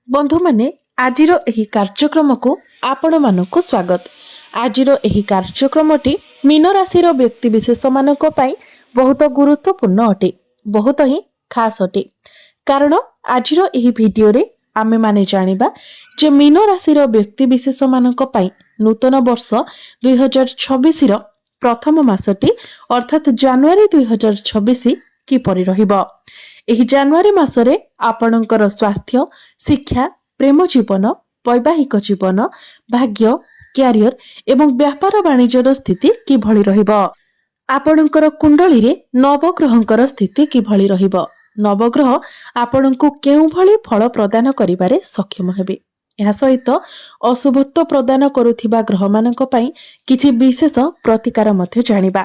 बंधु माने आजिर एही कार्यक्रम को आपण मानकु स्वागत। आजिर एही कार्यक्रमटी मीन राशि व्यक्ति विशेष मानक पई बहुत गुरुत्वपूर्ण अटे, बहुत ही खास अटे। कारण आजिर एही वीडियो रे आमे माने जानिबा जे मीन राशि व्यक्ति विशेष मानक पई नूतन वर्ष 2026 रो प्रथम मासटी अर्थात जनवरी 2026 किपरि रहिबो। एही जनवरी मासरे आपणकर स्वास्थ्य, शिक्षा, प्रेम जीवन, वैवाहिक जीवन, भाग्य, क्यारियर एवं व्यापार वाणिज्यर स्थिति किभଳି रहिबो। आपणकर कुंडली रे नवग्रहंकर स्थिति किभଳି रहिबो। नवग्रह आपणको केउ भଳି फल प्रदान करिबारे सक्षम हेबे। ଏହା ସହିତ ଅଶୁଭତ୍ୱ ପ୍ରଦାନ କରୁଥିବା ଗ୍ରହମାନଙ୍କ ପାଇଁ କିଛି ବିଶେଷ ପ୍ରତିକାର ମଧ୍ୟ ଜାଣିବା।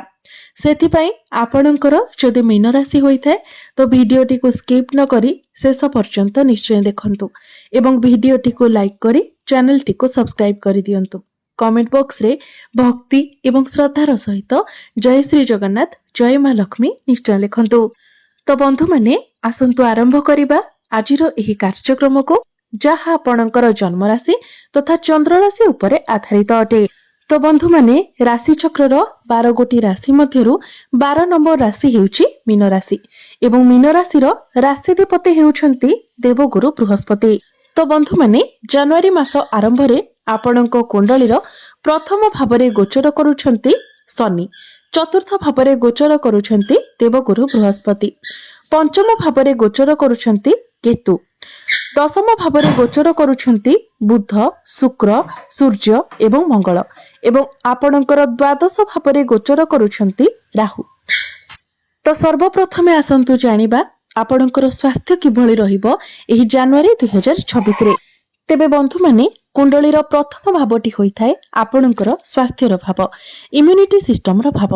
ସେଥିପାଇଁ ଆପଣଙ୍କର ଯଦି ମୀନ ରାଶି ହୋଇଥାଏ ତ ଭିଡିଓଟିକୁ ସ୍କିପ୍ ନ କରି ଶେଷ ପର୍ଯ୍ୟନ୍ତ ନିଶ୍ଚୟ ଦେଖନ୍ତୁ ଏବଂ ଭିଡିଓଟିକୁ ଲାଇକ୍ କରି ଚ୍ୟାନେଲଟିକୁ ସବସ୍କ୍ରାଇବ୍ କରିଦିଅନ୍ତୁ। କମେଣ୍ଟ ବକ୍ସରେ ଭକ୍ତି ଏବଂ ଶ୍ରଦ୍ଧାର ସହିତ ଜୟ ଶ୍ରୀ ଜଗନ୍ନାଥ, ଜୟ ମା ଲକ୍ଷ୍ମୀ ନିଶ୍ଚୟ ଲେଖନ୍ତୁ। ତ ବନ୍ଧୁମାନେ ଆସନ୍ତୁ ଆରମ୍ଭ କରିବା ଆଜିର ଏହି କାର୍ଯ୍ୟକ୍ରମକୁ, ଯାହା ଆପଣଙ୍କର ଜନ୍ମ ରାଶି ତଥା ଚନ୍ଦ୍ର ରାଶି ଉପରେ ଆଧାରିତ ଅଟେ। ତ ବନ୍ଧୁ ମାନେ ରାଶି ଚକ୍ରର 12 ଗୋଟି ରାଶି ମଧ୍ୟରୁ 12 ନମ୍ବର ରାଶି ହେଉଛି ମୀନ ରାଶି ଏବଂ ମୀନ ରାଶିର ରାଶିଧିପତି ହେଉଛନ୍ତି ଦେବଗୁରୁ ବୃହସ୍ପତି। ତ ବନ୍ଧୁ ମାନେ ଜାନୁଆରୀ ମାସ ଆରମ୍ଭରେ ଆପଣଙ୍କ କୁଣ୍ଡଳୀର ପ୍ରଥମ ଭାବରେ ଗୋଚର କରୁଛନ୍ତି ଶନି, ଚତୁର୍ଥ ଭାବରେ ଗୋଚର କରୁଛନ୍ତି ଦେବଗୁରୁ ବୃହସ୍ପତି, ପଞ୍ଚମ ଭାବରେ ଗୋଚର କରୁଛନ୍ତି କେତୁ, ଦଶମ ଭାବରେ ଗୋଚର କରୁଛନ୍ତି ବୁଧ, ଶୁକ୍ର, ସୂର୍ଯ୍ୟ ଏବଂ ମଙ୍ଗଳ ଏବଂ ଆପଣଙ୍କର ଦ୍ୱାଦଶ ଭାବରେ ଗୋଚର କରୁଛନ୍ତି ରାହୁ। ତ ସର୍ବପ୍ରଥମେ ଆସନ୍ତୁ ଜାଣିବା ଆପଣଙ୍କର ସ୍ୱାସ୍ଥ୍ୟ କିଭଳି ରହିବ ଏହି ଜାନୁଆରୀ 2026 ରେ। ତେବେ ବନ୍ଧୁମାନେ କୁଣ୍ଡଳୀର ପ୍ରଥମ ଭାବଟି ହୋଇଥାଏ ଆପଣଙ୍କର ସ୍ୱାସ୍ଥ୍ୟର ଭାବ, ଇମ୍ୟୁନିଟି ସିଷ୍ଟମର ଭାବ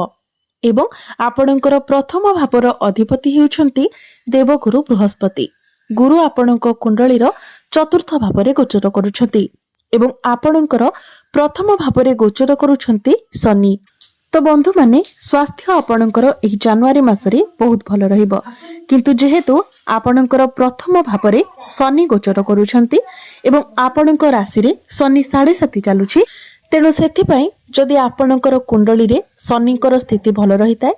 ଏବଂ ଆପଣଙ୍କର ପ୍ରଥମ ଭାବର ଅଧିପତି ହେଉଛନ୍ତି ଦେବଗୁରୁ ବୃହସ୍ପତି। ଗୁରୁ ଆପଣଙ୍କ କୁଣ୍ଡଳୀର ଚତୁର୍ଥ ଭାବରେ ଗୋଚର କରୁଛନ୍ତି ଏବଂ ଆପଣଙ୍କର ପ୍ରଥମ ଭାବରେ ଗୋଚର କରୁଛନ୍ତି ଶନି। ତ ବନ୍ଧୁମାନେ ସ୍ୱାସ୍ଥ୍ୟ ଆପଣଙ୍କର ଏହି ଜାନୁଆରୀ ମାସରେ ବହୁତ ଭଲ ରହିବ, କିନ୍ତୁ ଯେହେତୁ ଆପଣଙ୍କର ପ୍ରଥମ ଭାବରେ ଶନି ଗୋଚର କରୁଛନ୍ତି ଏବଂ ଆପଣଙ୍କ ରାଶିରେ ଶନି 7.5 ଚାଲୁଛି, ତେଣୁ ସେଥିପାଇଁ ଯଦି ଆପଣଙ୍କର କୁଣ୍ଡଳୀରେ ଶନିଙ୍କର ସ୍ଥିତି ଭଲ ରହିଥାଏ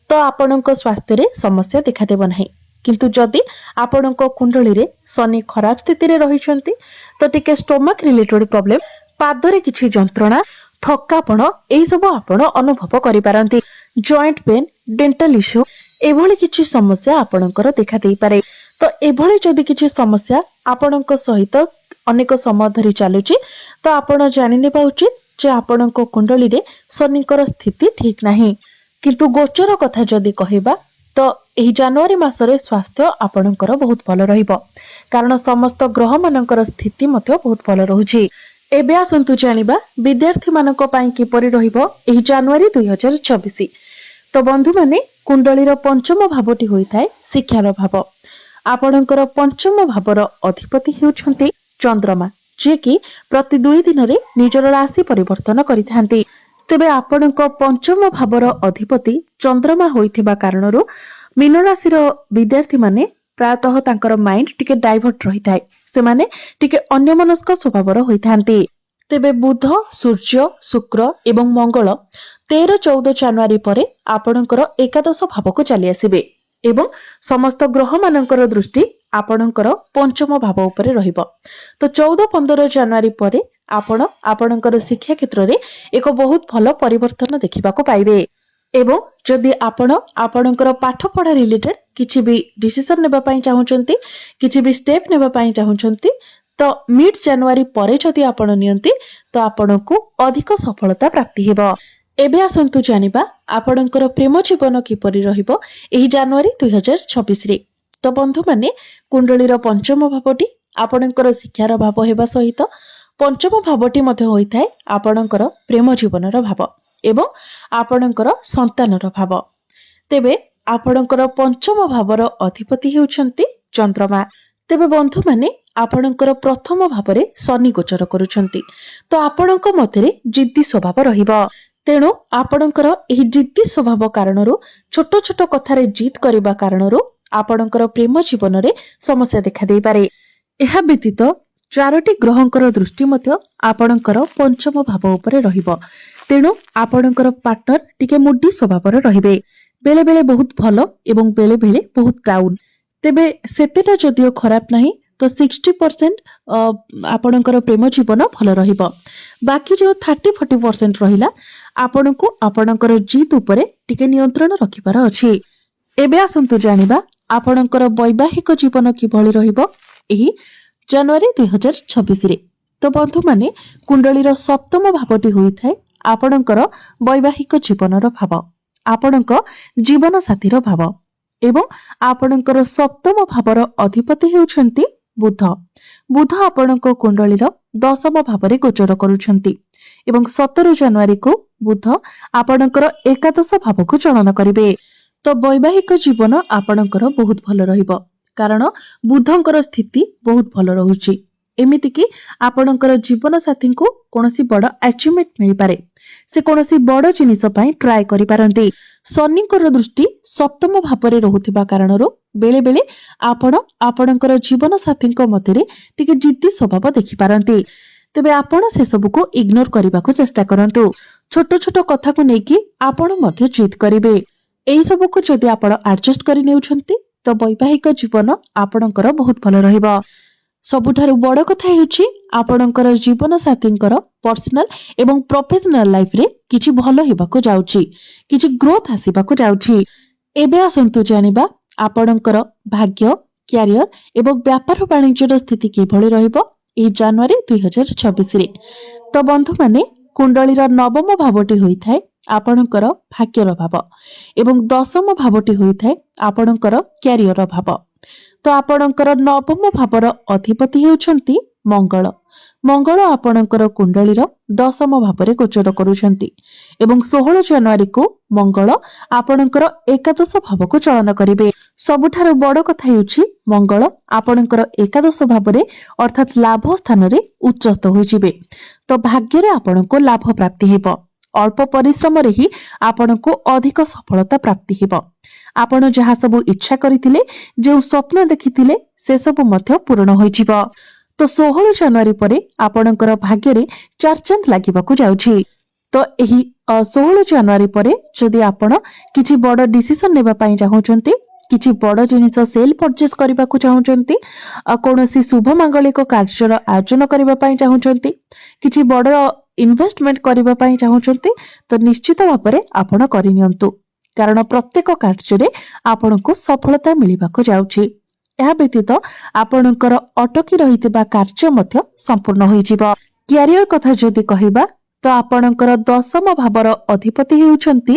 ତ ଆପଣଙ୍କ ସ୍ୱାସ୍ଥ୍ୟରେ ସମସ୍ୟା ଦେଖାଦେବ ନାହିଁ। କିନ୍ତୁ ଯଦି ଆପଣଙ୍କ କୁଣ୍ଡଳୀରେ ଶନି ଖରାପ ସ୍ଥିତିରେ ରହିଛନ୍ତି ତ ଟିକେ ଷ୍ଟୋମାକ ରିଲେଟେଡ୍ ପ୍ରୋବ୍ଲେମ, ପାଦରେ କିଛି ଯନ୍ତ୍ରଣା, ଥକାପଣ ଏହିସବୁ ଆପଣ ଅନୁଭବ କରିପାରନ୍ତି। ଜଏଣ୍ଟ ପେନ୍, ଡେଣ୍ଟାଲ ଇସ୍ୟୁ ଏଭଳି କିଛି ସମସ୍ୟା ଆପଣଙ୍କର ଦେଖା ଦେଇପାରେ। ତ ଏଭଳି ଯଦି କିଛି ସମସ୍ୟା ଆପଣଙ୍କ ସହିତ ଅନେକ ସମୟ ଧରି ଚାଲୁଛି ତ ଆପଣ ଜାଣିନେବା ଉଚିତ ଯେ ଆପଣଙ୍କ କୁଣ୍ଡଳୀରେ ଶନିଙ୍କର ସ୍ଥିତି ଠିକ ନାହିଁ। କିନ୍ତୁ ଗୋଚର କଥା ଯଦି କହିବା ତ ଏହି ଜାନୁଆରୀ ମାସରେ ସ୍ୱାସ୍ଥ୍ୟ ଆପଣଙ୍କର ବହୁତ ଭଲ ରହିବ, କାରଣ ସମସ୍ତ ଗ୍ରହ ମାନଙ୍କର ସ୍ଥିତି ମଧ୍ୟ ବହୁତ ଭଲ ରହୁଛି। ଏବେ ଆସନ୍ତୁ ଜାଣିବା ବିଦ୍ୟାର୍ଥୀ ମାନଙ୍କ ପାଇଁ କିପରି ରହିବ ଏହି ଜାନୁଆରୀ 2026। ତ ବନ୍ଧୁମାନେ କୁଣ୍ଡଳୀର ପଞ୍ଚମ ଭାବଟି ହୋଇଥାଏ ଶିକ୍ଷାର ଭାବ। ଆପଣଙ୍କର ପଞ୍ଚମ ଭାବର ଅଧିପତି ହେଉଛନ୍ତି ଚନ୍ଦ୍ରମା, ଯିଏକି ପ୍ରତି 2 ଦିନରେ ନିଜର ରାଶି ପରିବର୍ତ୍ତନ କରିଥାନ୍ତି। ତେବେ ଆପଣଙ୍କ ପଞ୍ଚମ ଭାବର ଅଧିପତି ଚନ୍ଦ୍ରମା ହୋଇଥିବା କାରଣରୁ ମୀନ ରାଶିର ବିଦ୍ୟାର୍ଥୀ ମାନେ ପ୍ରାୟତଃ ତାଙ୍କର ମାଇଣ୍ଡ ଟିକେ ଡାଇଭର୍ଟ ରହିଥାଏ, ସେମାନେ ଟିକେ ଅନ୍ୟମନସ୍କ ସ୍ୱଭାବର ହୋଇଥାନ୍ତି। ତେବେ ବୁଧ, ସୂର୍ଯ୍ୟ, ଶୁକ୍ର ଏବଂ ମଙ୍ଗଳ 13-14 ଜାନୁଆରୀ ପରେ ଆପଣଙ୍କର ଏକାଦଶ ଭାବକୁ ଚାଲି ଆସିବେ ଏବଂ ସମସ୍ତ ଗ୍ରହ ମାନଙ୍କର ଦୃଷ୍ଟି ଆପଣଙ୍କର ପଞ୍ଚମ ଭାବ ଉପରେ ରହିବ। ତ 14-15 ଜାନୁଆରୀ ପରେ ଆପଣ ଆପଣଙ୍କର ଶିକ୍ଷା କ୍ଷେତ୍ରରେ ଏକ ବହୁତ ଭଲ ପରିବର୍ତ୍ତନ ଦେଖିବାକୁ ପାଇବେ ଏବଂ ଯଦି ଆପଣ ଆପଣଙ୍କର ପାଠ ପଢା ରିଲେଟେଡ୍ କିଛି ବି ଡିସିସନ ନେବା ପାଇଁ ଚାହୁଁଛନ୍ତି, କିଛି ବି ଷ୍ଟେପ ନେବା ପାଇଁ ଚାହୁଁଛନ୍ତି ତ ମିଡ୍ ଜାନୁଆରୀ ପରେ ଯଦି ଆପଣ ନିଅନ୍ତି ତ ଆପଣଙ୍କୁ ଅଧିକ ସଫଳତା ପ୍ରାପ୍ତି ହେବ। ଏବେ ଆସନ୍ତୁ ଜାଣିବା ଆପଣଙ୍କର ପ୍ରେମ ଜୀବନ କିପରି ରହିବ ଏହି ଜାନୁଆରୀ 2026 ରେ। ତ ବନ୍ଧୁମାନେ କୁଣ୍ଡଳୀର ପଞ୍ଚମ ଭାବଟି ଆପଣଙ୍କର ଶିକ୍ଷାର ଭାବ ହେବା ସହିତ ପଞ୍ଚମ ଭାବଟି ମଧ୍ୟ ହୋଇଥାଏ ଆପଣଙ୍କର ପ୍ରେମ ଜୀବନର ଭାବ ଏବଂ ଆପଣଙ୍କର ସନ୍ତାନର ଭାବ। ତେବେ ଆପଣଙ୍କର ପଞ୍ଚମ ଭାବର ଅଧିପତି ହେଉଛନ୍ତି ଚନ୍ଦ୍ରମା। ତେବେ ବନ୍ଧୁମାନେ ଆପଣଙ୍କର ପ୍ରଥମ ଭାବରେ ଶନି ଗୋଚର କରୁଛନ୍ତି, ତ ଆପଣଙ୍କ ମଧ୍ୟରେ ଜିଦ୍ଦି ସ୍ୱଭାବ ରହିବ। ତେଣୁ ଆପଣଙ୍କର ଏହି ଜିଦ୍ଦି ସ୍ୱଭାବ କାରଣରୁ ଛୋଟ ଛୋଟ କଥାରେ ଜିଦ୍ କରିବା କାରଣରୁ ଆପଣଙ୍କର ପ୍ରେମ ଜୀବନରେ ସମସ୍ୟା ଦେଖା ଦେଇପାରେ। ଏହା ବ୍ୟତୀତ चारोटी ग्रहंकर दृष्टि मध्य आपणकर पंचम भाव उपरे रहिबो। तेणु आपणकर पार्टनर टिके मुडी स्वभावर रहिबे, बेले बेले बहुत भलो एवं बेले बेले बहुत डाउन। तेबे सेतेटा जदिओ खराब नाही तो 60% आपणकर प्रेम जीवन भल रहिबो। बाकी जो 30-40% रहिला आपणको आपणकर जीत उपरे टिके नियंत्रण रखिबार अछि। एबे आसंतु जानिबा आपणकर वैवाहिक जीवन किभଳି रहिबो एही जनवरी 2026 रे। तो बंधु माने कुंडलीर सप्तम भावटी होइथाय आपणकर वैवाहिक जीवनर भाव, आपणक जीवन साथीर भाव एवं आपणकर सप्तम भावर अधिपति हेउछंती बुध। बुध आपणक कुंडलीर दशम भावरे गोचर करुछंती एवं 17 जनवरी को बुध आपणकर एकादश भाव को चलन करिवे। तो वैवाहिक जीवन आपणकर बहुत भल रहिबो, कारण बुधंकर स्थिति बहुत भल रहुची। एमिति कि आपणकर जीवन साथी को कोनोसी बड़ अचीवमेंट मिल पारे, से कोनोसी बड़ जिनिस पई ट्राई करि पारंती। शनिकर दृष्टि सप्तम भावरे रहुथिबा कारणरो बेले बेले आपण आपणकर जीवन साथीଙ୍କ मध्यरे टिके जिद्दी स्वभाव देखि पारंती। तेबे आपण से सब को इग्नोर करबाको चेष्टा करंतु। छोट छोट कथा को नेकी आपण मध्य जिद करिवे। एई सब को जदि आपण एडजस्ट करि नेउछंती तो वैवाहिक जीवन आपणकर बहुत भल रहिबो। सबुठारु बड़ कथा हेउची आपणकर जीवन साथीଙ୍କର पर्सनल एवं प्रोफेशनल लाइफ रे किछि भलो हेबाको जाउची, किछि ग्रोथ आसीबाको जाउची। एबे आसंतु जानिबा आपणकर भाग्य, क्यारियर एवं व्यापार वाणिज्यर स्थिति किभଳି रहिबो ए जनवरी 2026 रे। तो बंधु माने कुंडलीर नवम भावटी होइथाय आपणकर भाग्यर भाव एवं दशम भावटी होइथाय आपणकर क्यारियर भाव। तो आपणकर नवम भावर अधिपति हेउछंती मंगल। मंगल आपणकर कुंडलीर दशम भावरे गोचर करुछंती एवं 16 जनवरी को मंगल आपणकर एकादश भाव को चलन करिवे। सबुठारु बड़ कथा हेउची मंगल आपणकर एकादश भावरे अर्थात लाभ स्थान रे उच्चस्थ होइजिबे। तो भाग्य रे आपणको लाभ प्राप्ति हेबो। अल्प परिश्रम रे ही आपणको अधिक सफलता प्राप्ति हेबो। आपण जहा सब इच्छा करिथिले, जे स्वप्न देखिथिले से सब मध्य पूर्ण होइजिबो। तो 16 जनवरी परे आपणकर भाग्य रे चारचांद लागिबाकू जाउछि। तो एही 16 जनवरी परे जदि आपण किछि बड़ डिसिजन नेबा पई चाहउछंती, किछि बड़ जिनिस सेल परचेस करबाकू चाहउछंती, कोनोसी शुभ मांगलिक कार्यर आयोजन करबा पई चाहउछंती, किछि बड़ इन्वेस्टमेंट करबा पई चाहउछंती, तो निश्चित भाबरे आपण करिनियंतु, कारण प्रत्येक कार्य आपनको सफलता मिलिबाको जाउछि। ଏହା ବ୍ୟତୀତ ଆପଣଙ୍କର ଅଟକି ରହିଥିବା କାର୍ଯ୍ୟ ମଧ୍ୟ ସମ୍ପୂର୍ଣ୍ଣ ହୋଇଯିବ। କ୍ୟାରିୟର କଥା ଯଦି କହିବା ତ ଆପଣଙ୍କର ଦଶମ ଭାବର ଅଧିପତି ହେଉଛନ୍ତି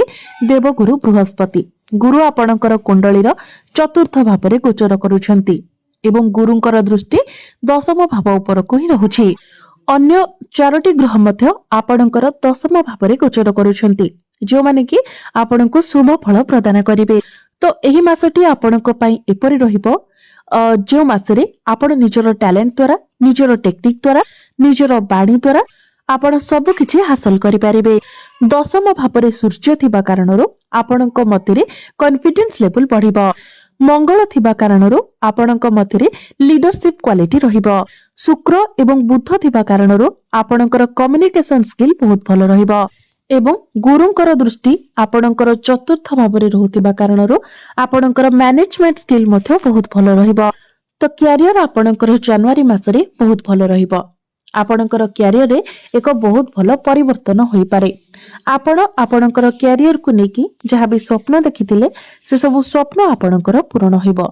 ଦେବଗୁରୁ ବୃହସ୍ପତି। ଗୁରୁ ଆପଣଙ୍କର କୁଣ୍ଡଳୀର ଚତୁର୍ଥ ଭାବରେ ଗୋଚର କରୁଛନ୍ତି ଏବଂ ଗୁରୁଙ୍କର ଦୃଷ୍ଟି ଦଶମ ଭାବ ଉପରକୁ ହିଁ ରହୁଛି। ଅନ୍ୟ 4ଟି ଗ୍ରହ ମଧ୍ୟ ଆପଣଙ୍କର ଦଶମ ଭାବରେ ଗୋଚର କରୁଛନ୍ତି, ଯେଉଁମାନେ କି ଆପଣଙ୍କୁ ଶୁଭ ଫଳ ପ୍ରଦାନ କରିବେ। ତ ଏହି ମାସଟି ଆପଣଙ୍କ ପାଇଁ ଏପରି ରହିବ जो मासरे आपण निजर टैलेंट द्वारा, निजर टेक्निक द्वारा, निजर बाणी द्वारा आपण सब किछि हासिल करि पारिबे। दशम भावरे सूर्य थिबा कारणरो आपणक मध्यरे कॉन्फिडेंस लेवल बढ़िबो। मंगल थिबा कारणरो आपणक मध्यरे लीडरशिप क्वालिटी रहिबो। शुक्र एवं बुध थिबा कारणरो आपणकर कम्युनिकेशन स्किल बहुत भलो रहिबो एवं गुरुंकर दृष्टि आपणकर चतुर्थ भावरे रहुथिबा कारणरो आपणकर मैनेजमेंट स्किल मध्य बहुत भलो रहिबो। तो क्यारियर आपणकर जनवरी मासरे बहुत भलो रहिबो। आपणकर क्यारियर रे एक बहुत भलो परिवर्तन होई पारे। आपण आपणकर क्यारियर को नेकी जहा भी स्वप्न देखिथिले से सब स्वप्न आपणकर पूर्ण होइबो।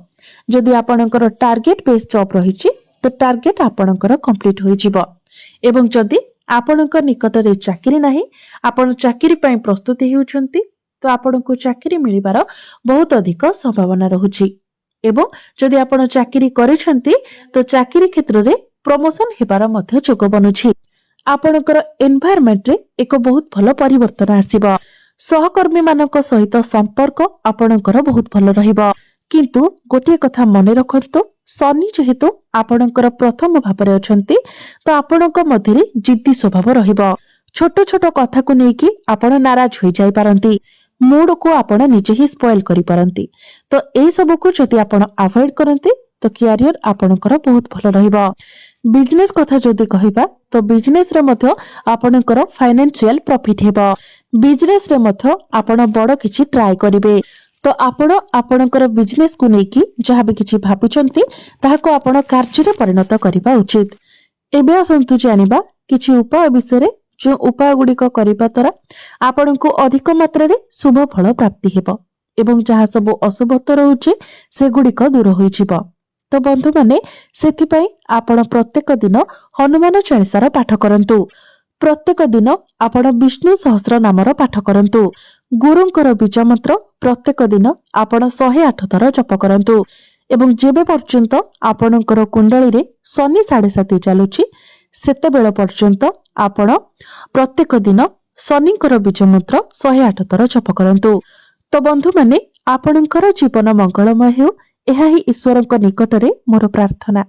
जदि आपणकर टार्गेट बेस्ड जॉब रहिछि तो टार्गेट आपणकर कंप्लीट होई जिवो एवं जदि आपणक निकटरे चाकरी नाही, आपण चाकरी पई प्रस्तुति हेउछंती तो आपणको चाकरी मिलिबार बहुत अधिक संभावना रहुछि एवं जदि आपण चाकरी करिसंती तो चाकरी क्षेत्र रे प्रमोशन हेबार मध्य जोग बनुछि। आपणकर एनवायरनमेंट रे एक बहुत भलो परिवर्तन आसीबो। सहकर्मी मानक सहित संपर्क आपणकर बहुत भलो रहिबो। किंतु गोटे कथा मने रखंतु, शनि जेहेतु आपणकर प्रथम भावरे अछंती तो आपणक मध्यरे जिद्दी स्वभाव रहिबो। छोट छोट कथा को नेकी आपण नाराज होई जाई पारंती, मूड को आपण निजे ही स्पॉइल करि पारंती। तो ए सब को जदि आपण अवॉइड करंती तो क्यारियर आपणकर बहुत भलो रहिबो। बिजनेस कथा जदि कहिबा तो बिजनेस रे मध्य आपणकर फाइनेंशियल प्रॉफिट हेबो। बिजनेस रे मध्य आपण बड़ किछि ट्राई करिवे तो आपण आपणकर बिजनेस को नेकी जहाँ भी किछि भाबुचंती ताहाको आपण कार्य रे परिणत करिबा उचित। एबे आसंतु जानिबा किछि उपाय विषय जो उपाय गुड़िक करबा द्वारा आपनको अधिक मात्रा रे शुभ फल प्राप्ति हेबो एवं जहाँ सब अशुभत्व रहुछि से गुड़िक दूर होइजिबो। तो बंधु माने सेथिपाई आपण प्रत्येक दिन हनुमान चालीसार पाठ करंतु। प्रत्येक दिन आपण विष्णु सहस्र नामर पाठ करंतु। गुरुंकर बीज मंत्र प्रत्येक दिन आपण 108 थर जप करंतु एवं जेबे पर्यंत आपणकर कुंडली रे शनि 7.5 चालुछि सेते बेल पर्यंत आपण प्रत्येक दिन शनिंकर बीज मंत्र 108 थर जप करंतु। तो बंधु माने आपणकर जीवन मंगलमय हेउ एहा ही ईश्वरଙ୍କ निकटरे मोर प्रार्थना।